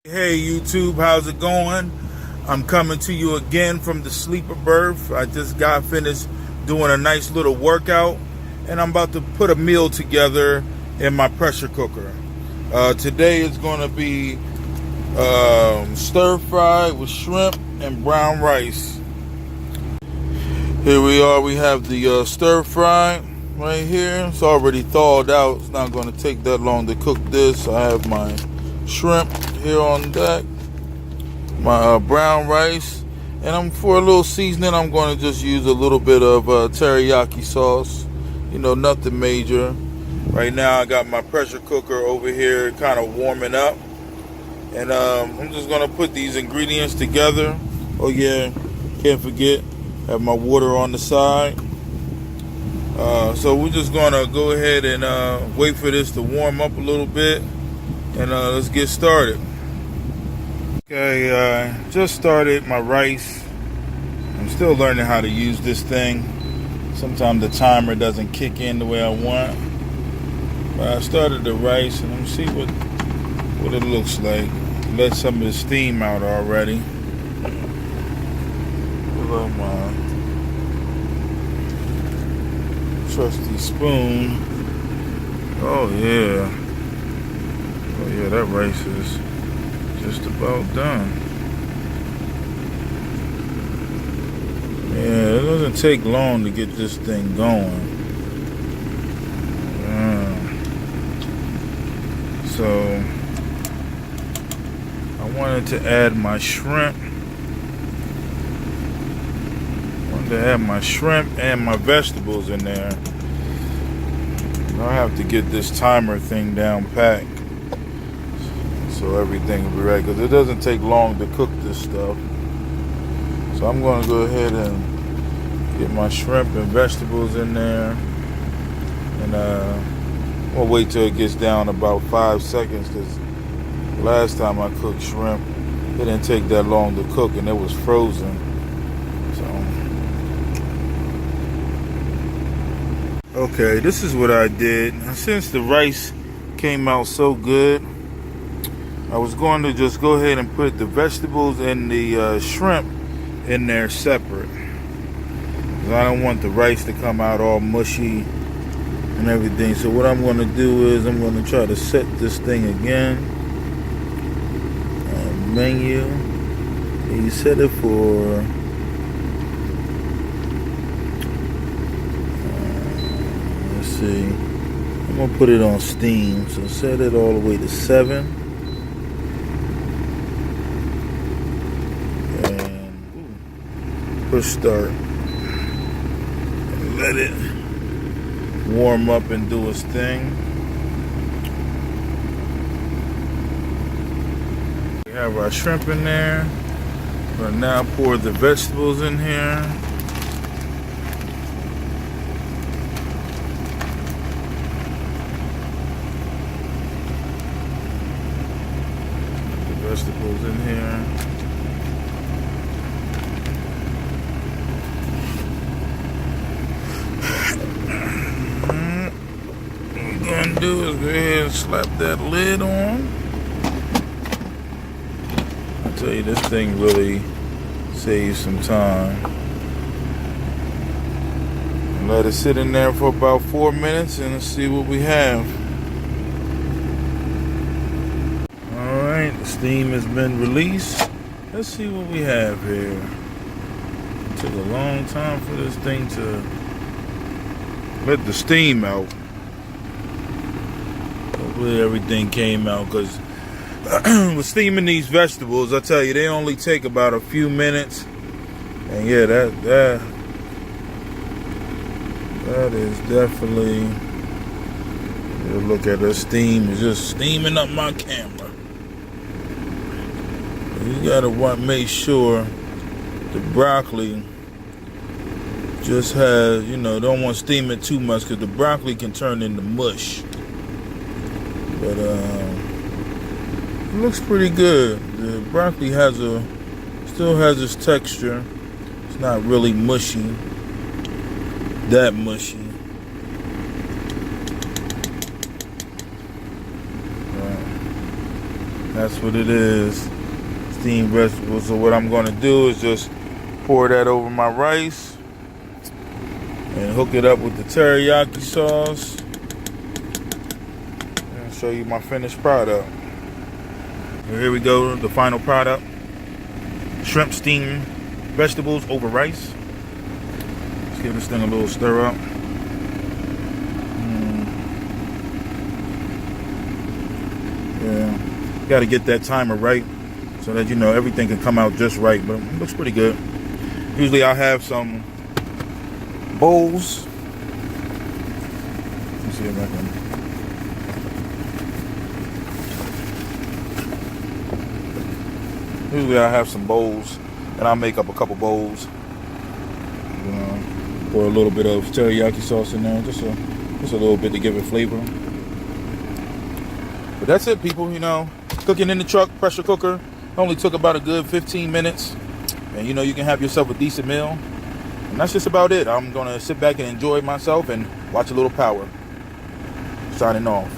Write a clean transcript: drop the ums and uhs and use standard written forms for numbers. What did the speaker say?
Hey YouTube, how's it going? I'm coming to you again from the sleeper berth. I just got finished doing a nice little workout and I'm about to put a meal together in my pressure cooker. Today is going to be stir fry with shrimp and brown rice. Here we are, we have the stir fry right here. It's already thawed out. It's not going to take that long to cook this. I have my shrimp here on deck, my brown rice, and for a little seasoning I'm going to just use a little bit of teriyaki sauce, nothing major. Right now I got my pressure cooker over here kind of warming up, and I'm just going to put these ingredients together. Oh yeah, can't forget, have my water on the side. So we're just going to go ahead and wait for this to warm up a little bit, and let's get started. Okay, just started my rice. I'm still learning how to use this thing. Sometimes the timer doesn't kick in the way I want. But I started the rice and I'm see what it looks like. Let some of the steam out already. Pull out my trusty spoon. Oh yeah, that rice is just about done. Yeah, it doesn't take long to get this thing going. So I wanted to add my shrimp. And my vegetables in there. I have to get this timer thing down packed so everything will be right, because it doesn't take long to cook this stuff. So I'm going to go ahead and get my shrimp and vegetables in there, and we'll wait till it gets down about 5 seconds, because last time I cooked shrimp it didn't take that long to cook and it was frozen. Okay, this is what I did. Since the rice came out so good, I was going to just go ahead and put the vegetables and the shrimp in there separate. I don't want the rice to come out all mushy and everything. So what I'm going to do is I'm going to try to set this thing again. Menu. And you set it for let's see. I'm going to put it on steam. So set it all the way to 7. Push start and let it warm up and do its thing. We have our shrimp in there. We're now pour the vegetables in here. The vegetables in here. Do is go ahead and slap that lid on. I tell you, this thing really saves some time. And let it sit in there for about 4 minutes and let's see what we have. Alright, the steam has been released. Let's see what we have here. It took a long time for this thing to let the steam out. Hopefully everything came out, because with steaming these vegetables, I tell you, they only take about a few minutes. And yeah, that is definitely, look at the steam. It's just steaming up my camera. You gotta make sure the broccoli just has, don't want to steam it too much, because the broccoli can turn into mush. But it looks pretty good. The broccoli still has its texture. It's not really mushy, that mushy. That's what it is. Steamed vegetables. So what I'm going to do is just pour that over my rice and hook it up with the teriyaki sauce and show you my finished product. Here we go, the final product. Shrimp steamed vegetables over rice. Let's give this thing a little stir up. Yeah, got to get that timer right so that, you know, everything can come out just right, but it looks pretty good. Usually I'll have some bowls. Let's see if I can. Usually I'll have some bowls, and I'll make up a couple bowls. You know, pour a little bit of teriyaki sauce in there, just a little bit to give it flavor. But that's it, people. You know, cooking in the truck, pressure cooker, only took about a good 15 minutes. And, you know, you can have yourself a decent meal. And that's just about it. I'm going to sit back and enjoy myself and watch a little power. Signing off.